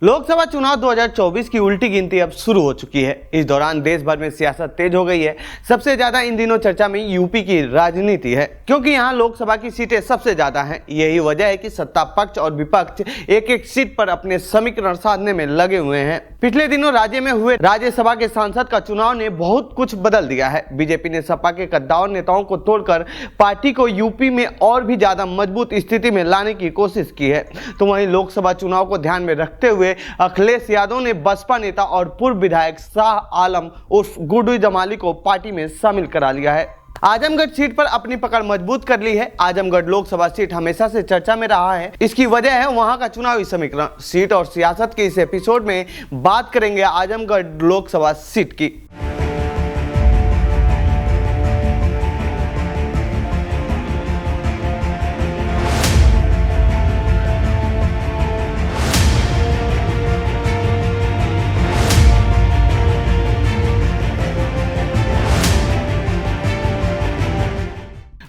लोकसभा चुनाव 2024 की उल्टी गिनती अब शुरू हो चुकी है। इस दौरान देश भर में सियासत तेज हो गई है। सबसे ज्यादा इन दिनों चर्चा में यूपी की राजनीति है, क्योंकि यहाँ लोकसभा की सीटें सबसे ज्यादा हैं। यही वजह है कि सत्ता पक्ष और विपक्ष एक एक सीट पर अपने समीकरण साधने में लगे हुए हैं। पिछले दिनों राज्य में हुए राज्यसभा के सांसद का चुनाव ने बहुत कुछ बदल दिया है। बीजेपी ने सपा के कद्दावर नेताओं को तोड़कर पार्टी को यूपी में और भी ज्यादा मजबूत स्थिति में लाने की कोशिश की है। तो वहीं लोकसभा चुनाव को ध्यान में रखते हुए अखिलेश यादव ने बसपा नेता और पूर्व विधायक शाह आलम उर्फ गुड्डू जमाली को पार्टी में शामिल करा लिया है। आजमगढ़ सीट पर अपनी पकड़ मजबूत कर ली है। आजमगढ़ लोकसभा सीट हमेशा से चर्चा में रहा है। इसकी वजह है वहां का चुनावी समीकरण। सीट और सियासत के इस एपिसोड में बात करेंगे आजमगढ़ लोकसभा सीट की।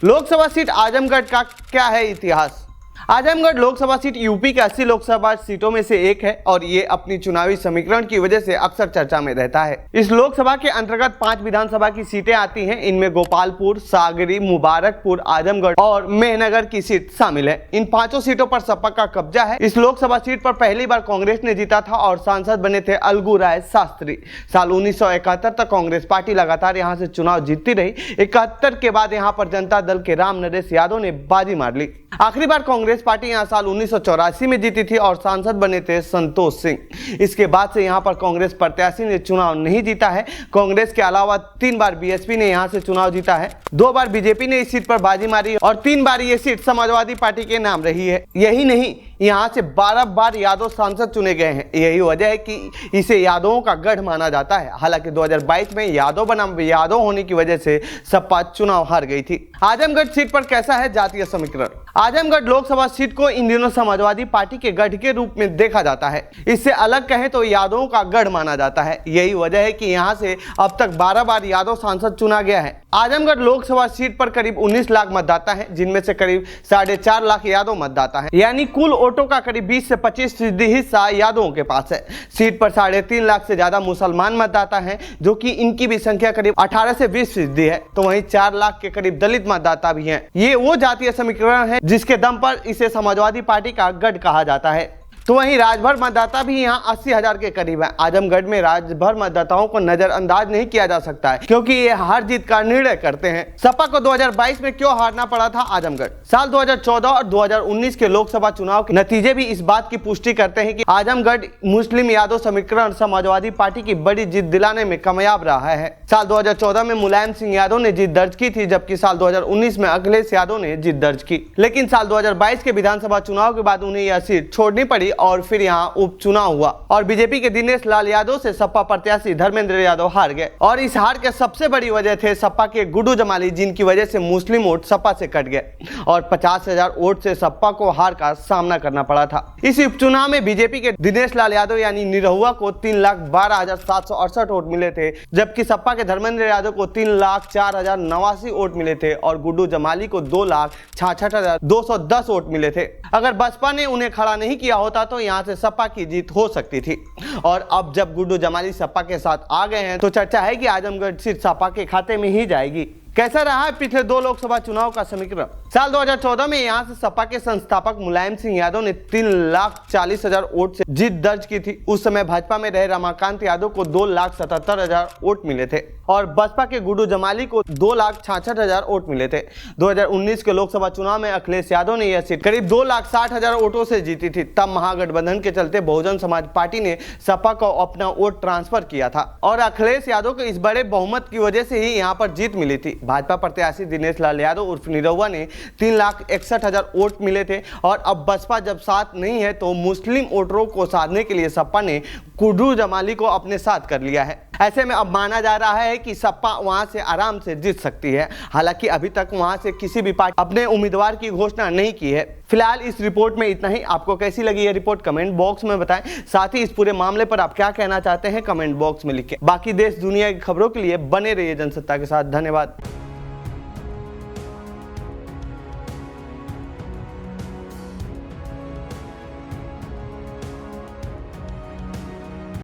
लोकसभा सीट आजमगढ़ का क्या है इतिहास। आजमगढ़ लोकसभा सीट यूपी के 80 लोकसभा सीटों में से एक है और ये अपनी चुनावी समीकरण की वजह से अक्सर चर्चा में रहता है। इस लोकसभा के अंतर्गत 5 विधानसभा की सीटें आती हैं। इनमें गोपालपुर, सागरी, मुबारकपुर, आजमगढ़ और मेहनगर की सीट शामिल है। इन 5 सीटों पर सपा का कब्जा है। इस लोकसभा सीट पर पहली बार कांग्रेस ने जीता था और सांसद बने थे अलगू राय शास्त्री। साल 1971 तक कांग्रेस पार्टी लगातार यहाँ से चुनाव जीतती रही। 71 के बाद यहाँ पर जनता दल के राम नरेश यादव ने बाजी मार ली। आखिरी बार कांग्रेस पार्टी यहां साल 1984 में जीती थी और सांसद बने थे संतोष सिंह। इसके बाद से यहां पर कांग्रेस प्रत्याशी ने चुनाव नहीं जीता है। कांग्रेस के अलावा 3 बार बीएसपी ने यहां से चुनाव जीता है। 2 बार बीजेपी ने इस सीट पर बाजी मारी और 3 बार ये सीट समाजवादी पार्टी के नाम रही है। यही नहीं, यहाँ से 12 बार यादव सांसद चुने गए हैं। यही वजह है कि इसे यादवों का गढ़ माना जाता है। हालांकि 2022 में यादव बनाम यादव होने की वजह से सपा चुनाव हार गई थी। आजमगढ़ सीट पर कैसा है जातीय समीकरण। आजमगढ़ लोकसभा सीट को इन दिनों समाजवादी पार्टी के गढ़ के रूप में देखा जाता है। इससे अलग कहें तो यादवों का गढ़ माना जाता है। यही वजह है कि यहाँ से अब तक 12 बार यादव सांसद चुना गया है। आजमगढ़ लोकसभा सीट पर करीब 19 लाख मतदाता हैं, जिनमें से करीब 4.5 लाख यादव मतदाता हैं। यानी कुल वोटों का करीब 20 से 25% हिस्सा यादवों के पास है। सीट पर 3.5 लाख से ज्यादा मुसलमान मतदाता हैं, जो कि इनकी भी संख्या करीब 18 से 20% है। तो वहीं 4 लाख के करीब दलित मतदाता भी हैं। ये वो जातीय समीकरण है जिसके दम पर इसे समाजवादी पार्टी का गढ़ कहा जाता है। तो वहीं राजभर मतदाता भी यहाँ 80,000 के करीब है। आजमगढ़ में राजभर मतदाताओं को नजरअंदाज नहीं किया जा सकता है, क्योंकि ये हार जीत का निर्णय करते हैं। सपा को 2022 में क्यों हारना पड़ा था आजमगढ़। साल 2014 और 2019 के लोकसभा चुनाव के नतीजे भी इस बात की पुष्टि करते हैं कि आजमगढ़ मुस्लिम यादव समीकरण समाजवादी पार्टी की बड़ी जीत दिलाने में कामयाब रहा है। साल 2014 में मुलायम सिंह यादव ने जीत दर्ज की थी, जबकि साल 2019 में अखिलेश यादव ने जीत दर्ज की। लेकिन साल 2022 के विधानसभा चुनाव के बाद उन्हें यह सीट छोड़नी पड़ी और फिर यहाँ उपचुनाव हुआ और बीजेपी के दिनेश लाल यादव से सपा प्रत्याशी धर्मेंद्र यादव हार गए। और इस हार के सबसे बड़ी वजह थे सपा के गुड्डू जमाली, जिनकी वजह से मुस्लिम वोट सपा से कट गए और 50,000 वोट से सपा को हार का सामना करना पड़ा था। इस उपचुनाव में बीजेपी के दिनेश लाल यादव यानी निरहुआ को 3,12,768 वोट मिले थे, जबकि सपा के धर्मेंद्र यादव को 3,04,089 वोट मिले थे और गुड्डू जमाली को 2,66,210 वोट मिले थे। अगर बसपा ने उन्हें खड़ा नहीं किया होता तो यहाँ से सपा की जीत हो सकती थी। और अब जब गुड्डू जमाली सपा के साथ आ गए हैं तो चर्चा है कि आजमगढ़ सीट सपा के खाते में ही जाएगी। कैसा रहा है पिछले 2 लोकसभा चुनाव का समीकरण। साल 2014 में यहां से सपा के संस्थापक मुलायम सिंह यादव ने 3,40,000 वोट से जीत दर्ज की थी। उस समय भाजपा में रहे रमाकांत यादव को 2,77,000 वोट मिले थे और बसपा के गुड्डू जमाली को 2,66,000 वोट मिले थे। 2019 के लोकसभा चुनाव में अखिलेश यादव ने यह सीट करीब 2,60,000 वोटों से जीती थी। तब महागठबंधन के चलते बहुजन समाज पार्टी ने सपा को अपना वोट ट्रांसफर किया था और अखिलेश यादव को इस बड़े बहुमत की वजह से ही यहाँ पर जीत मिली थी। भाजपा प्रत्याशी दिनेश लाल यादव उर्फ निरहुआ ने 3,61,000 वोट मिले थे और अब बसपा जब साथ नहीं है तो मुस्लिम वोटरों को साधने के लिए सपा ने गुड्डू जमाली को अपने साथ कर लिया है। ऐसे में अब माना जा रहा है कि सपा वहां से आराम से जीत सकती है। हालांकि अभी तक वहां से किसी भी पार्टी अपने उम्मीदवार की घोषणा नहीं की है। फिलहाल इस रिपोर्ट में इतना ही। आपको कैसी लगी यह रिपोर्ट कमेंट बॉक्स में बताएं। साथ ही इस पूरे मामले पर आप क्या कहना चाहते हैं कमेंट बॉक्स में लिखें। बाकी देश दुनिया की खबरों के लिए बने रहिए जनसत्ता के साथ। धन्यवाद।